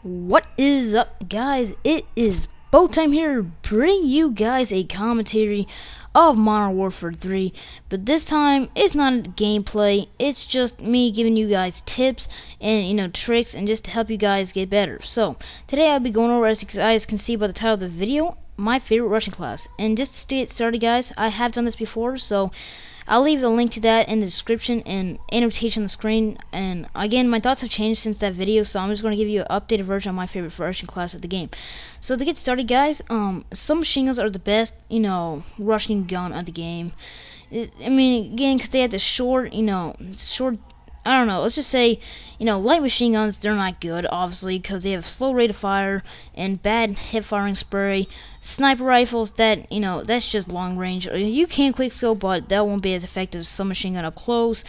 What is up, guys? It is Bow Time here, bringing you guys a commentary of Modern Warfare 3. But this time, it's not a gameplay. It's just me giving you guys tips and tricks, and just to help you guys get better. So today I'll be going over, as you guys can see by the title of the video, my favorite Russian class. And just to get started, guys, I have done this before, so I'll leave a link to that in the description and annotation on the screen. And again, my thoughts have changed since that video, so I'm just going to give you an updated version of my favorite Russian class of the game. So to get started, guys, submachine guns are the best, Russian gun of the game. Again, because they have the short, I don't know, let's just say, light machine guns, they're not good, obviously, because they have slow rate of fire and bad hip firing spray. Sniper rifles, that's just long range. You can quick scope, but that won't be as effective as submachine gun up close.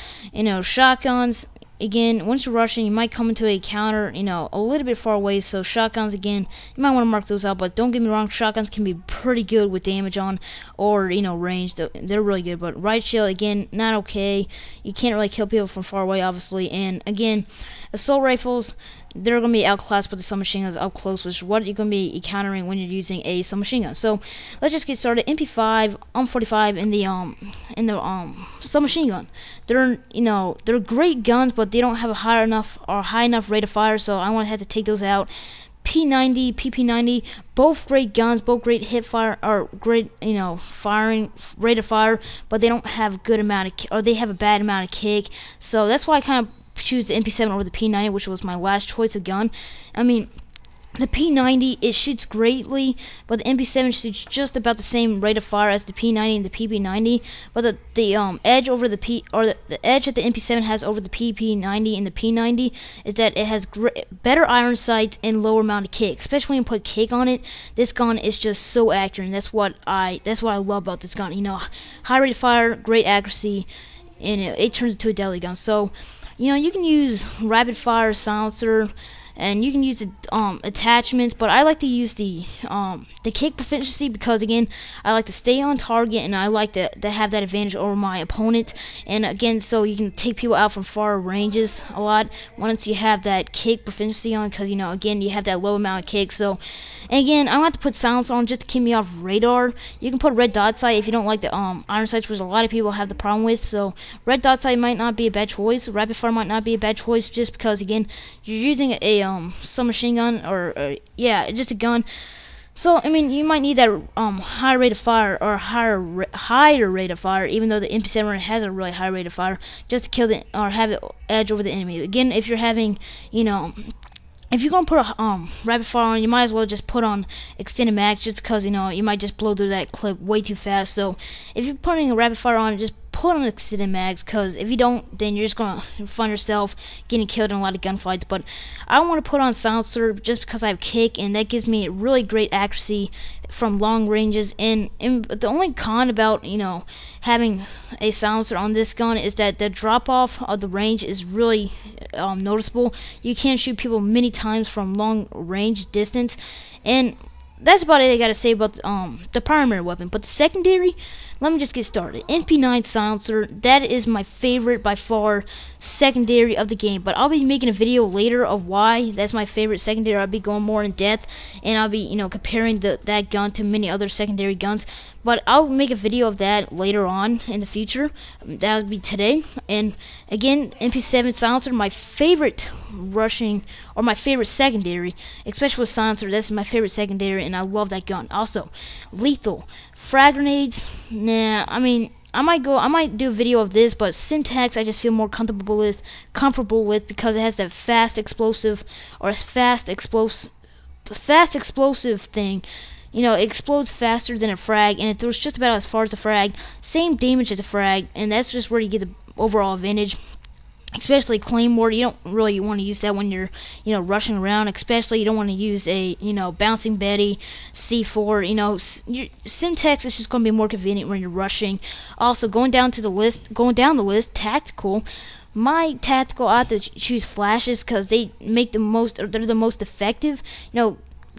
Shotguns, again, once you're rushing, you might come into a counter, a little bit far away, so shotguns, again, you might want to mark those out, but don't get me wrong, shotguns can be pretty good with damage on, or, range, they're really good, but riot shield, again, not okay. You can't really kill people from far away, obviously, and, again, assault rifles, they're going to be outclassed with the submachine guns up close, which is what you're going to be encountering when you're using a submachine gun. So let's just get started. MP5, 45 in the submachine gun. They're great guns, but they don't have a high enough rate of fire, so I want to have to take those out. P90, PP90, both great guns, both great hip fire, or great, firing rate of fire, but they don't have a good amount of, or they have a bad amount of kick. So that's why I kind of choose the MP7 over the P90, which was my last choice of gun. The P90, it shoots greatly, but the MP7 shoots just about the same rate of fire as the P90 and the PP90. But the edge over the edge that the MP7 has over the PP90 and the P90 is that it has better iron sights and lower amount of kick. Especially when you put kick on it, this gun is just so accurate, and that's what I love about this gun. High rate of fire, great accuracy, and it turns into a deadly gun. So you can use rapid fire silencer, and you can use the attachments, but I like to use the kick proficiency because, again, I like to stay on target, and I like to have that advantage over my opponent. And again, so you can take people out from far ranges a lot once you have that kick proficiency on, because again, you have that low amount of kick. So, and again, I want to put silencer on just to keep me off radar. You can put red dot sight if you don't like the iron sights, which a lot of people have the problem with. So red dot sight might not be a bad choice. Rapid fire might not be a bad choice, just because, again, you're using a submachine gun, or just a gun. So you might need that high rate of fire, or higher rate of fire, even though the MP7 has a really high rate of fire, just to kill or have it edge over the enemy. Again, if you're having, if you're gonna put a rapid fire on, you might as well just put on extended mags, just because you might just blow through that clip way too fast. So if you're putting a rapid fire on, just put on extended mags, because if you don't, then you're just gonna find yourself getting killed in a lot of gunfights. But I want to put on silencer just because I have kick, and that gives me really great accuracy from long ranges. And the only con about having a silencer on this gun is that the drop off of the range is really noticeable. You can shoot people many times from long range distance, and that's about it I gotta say about the primary weapon. But the secondary, let me just get started. MP9 silencer, that is my favorite by far secondary of the game. But I'll be making a video later of why that's my favorite secondary. I'll be going more in depth, and I'll be comparing that gun to many other secondary guns. But I'll make a video of that later on in the future. That would be today. And again, MP7 silencer, my favorite rushing, or my favorite secondary, especially with silencer. That's my favorite secondary, and I love that gun. Also, lethal frag grenades. Nah, I might do a video of this, but Syntax I just feel more comfortable with because it has that fast explosive thing. It explodes faster than a frag, and it throws just about as far as a frag. Same damage as a frag, and that's just where you get the overall advantage. Especially Claymore, you don't really want to use that when you're, rushing around. Especially you don't want to use a, Bouncing Betty, C4. Syntax is just going to be more convenient when you're rushing. Also, going down the list, tactical. My tactical, I have to choose flashes because they make they're the most effective.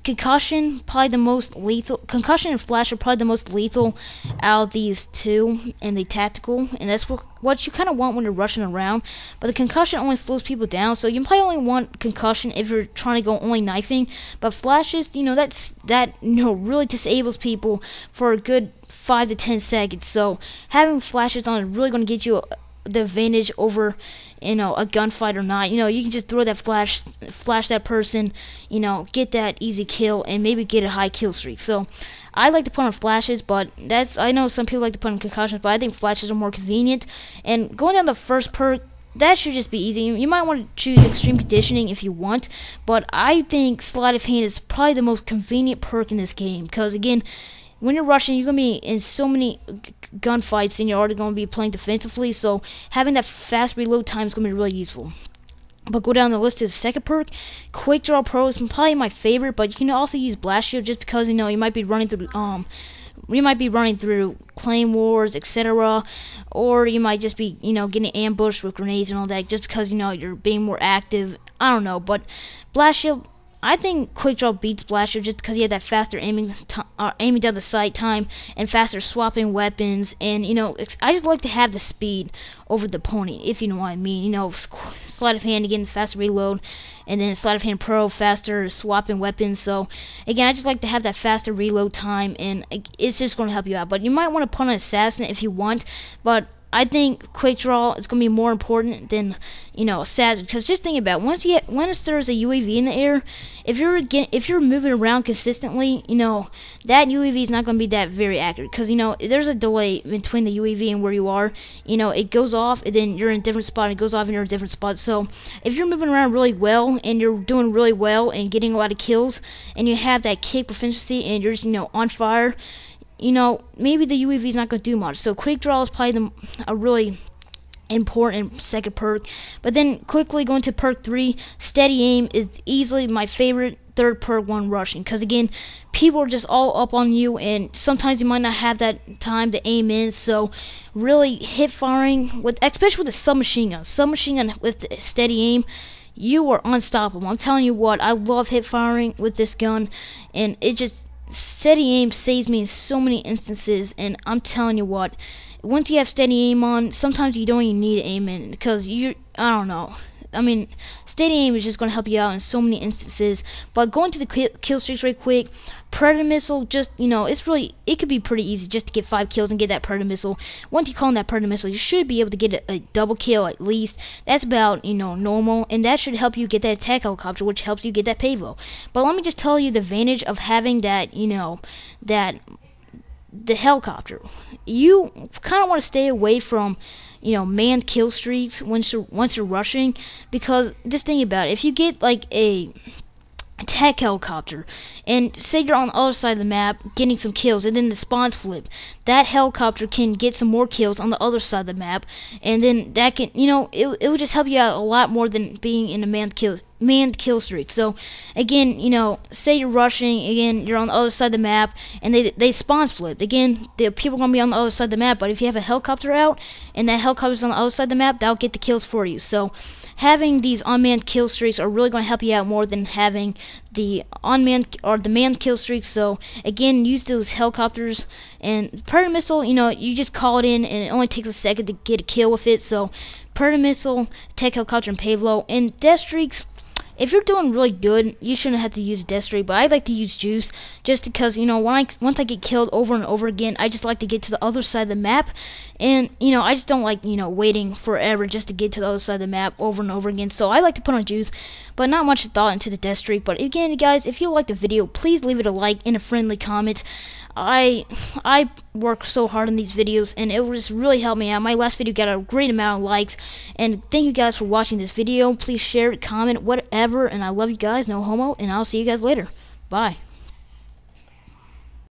concussion probably the most lethal. Concussion and flash are probably the most lethal out of these two in the tactical, and that's what you kind of want when you're rushing around. But the concussion only slows people down, so you probably only want concussion if you're trying to go only knifing. But flashes, that really disables people for a good 5 to 10 seconds. So having flashes on is really going to get you the advantage over a gunfight or not. You can just throw that flash that person, get that easy kill and maybe get a high kill streak. So I like to put on flashes, but I know some people like to put on concussions, but I think flashes are more convenient. And going down the first perk, that should just be easy. You might want to choose extreme conditioning if you want, but I think sleight of hand is probably the most convenient perk in this game, because again, when you're rushing, you're going to be in so many gunfights and you're already going to be playing defensively, so having that fast reload time is going to be really useful. But go down the list to the second perk. Quick Draw Pro is probably my favorite, but you can also use Blast Shield just because you might be running through claymores, etc., or you might just be getting ambushed with grenades and all that just because you're being more active. I don't know, but Blast Shield, I think Quick Draw beats Blast Shield just because you have that faster aiming down the sight time and faster swapping weapons, and I just like to have the speed over the opponent, if you know what I mean. Sleight of hand, again, faster reload, and then Sleight of Hand Pro, faster swapping weapons. So again, I just like to have that faster reload time, and it's just going to help you out. But you might want to put on Assassin if you want, but I think Quick Draw is going to be more important than Assassin, because just think about it, once there's a UAV in the air, if you're moving around consistently, that UAV is not going to be that very accurate, because there's a delay between the UAV and where you are. It goes off and then you're in a different spot, and it goes off and you're in a different spot. So if you're moving around really well and you're doing really well and getting a lot of kills, and you have that kick proficiency and you're just on fire, maybe the UAV is not going to do much. So Quick Draw is probably a really important second perk. But then quickly going to perk 3, Steady Aim is easily my favorite third perk when rushing, because again, people are just all up on you, and sometimes you might not have that time to aim in. So really hip firing, especially with the submachine gun with Steady Aim, you are unstoppable. I'm telling you what, I love hip firing with this gun, and Steady Aim saves me in so many instances. And I'm telling you what, once you have Steady Aim on, sometimes you don't even need to aim in, because I don't know. Steady Aim is just going to help you out in so many instances. But going to the kill streaks right quick, Predator Missile, it could be pretty easy just to get 5 kills and get that Predator Missile. Once you call in that Predator Missile, you should be able to get a double kill at least. That's about, normal, and that should help you get that attack helicopter, which helps you get that payload. But let me just tell you the advantage of having that, the helicopter. You kind of want to stay away from manned kill streaks once you're rushing, because just think about it. If you get like a attack helicopter, and say you're on the other side of the map getting some kills, and then the spawns flip, that helicopter can get some more kills on the other side of the map, and then that can, it would just help you out a lot more than being in a manned kill streak. So again, say you're rushing, again, you're on the other side of the map, and they spawns flipped. Again, the people are going to be on the other side of the map, but if you have a helicopter out, and that helicopter's on the other side of the map, that'll get the kills for you. So having these unmanned kill streaks are really going to help you out more than having the unmanned or the manned kill streaks. So again, use those helicopters. And Predator Missile, you just call it in, and it only takes a second to get a kill with it. So Predator Missile, attack helicopter, and payload. And death streaks, if you're doing really good, you shouldn't have to use death streak, but I like to use juice just because, once I get killed over and over again, I just like to get to the other side of the map, and, I just don't like, waiting forever just to get to the other side of the map over and over again. So I like to put on juice, but not much thought into the death streak. But again, guys, if you liked the video, please leave it a like and a friendly comment. I work so hard on these videos, and it will just really help me out. My last video got a great amount of likes, and thank you guys for watching this video. Please share it, comment, whatever, and I love you guys, no homo, and I'll see you guys later. Bye.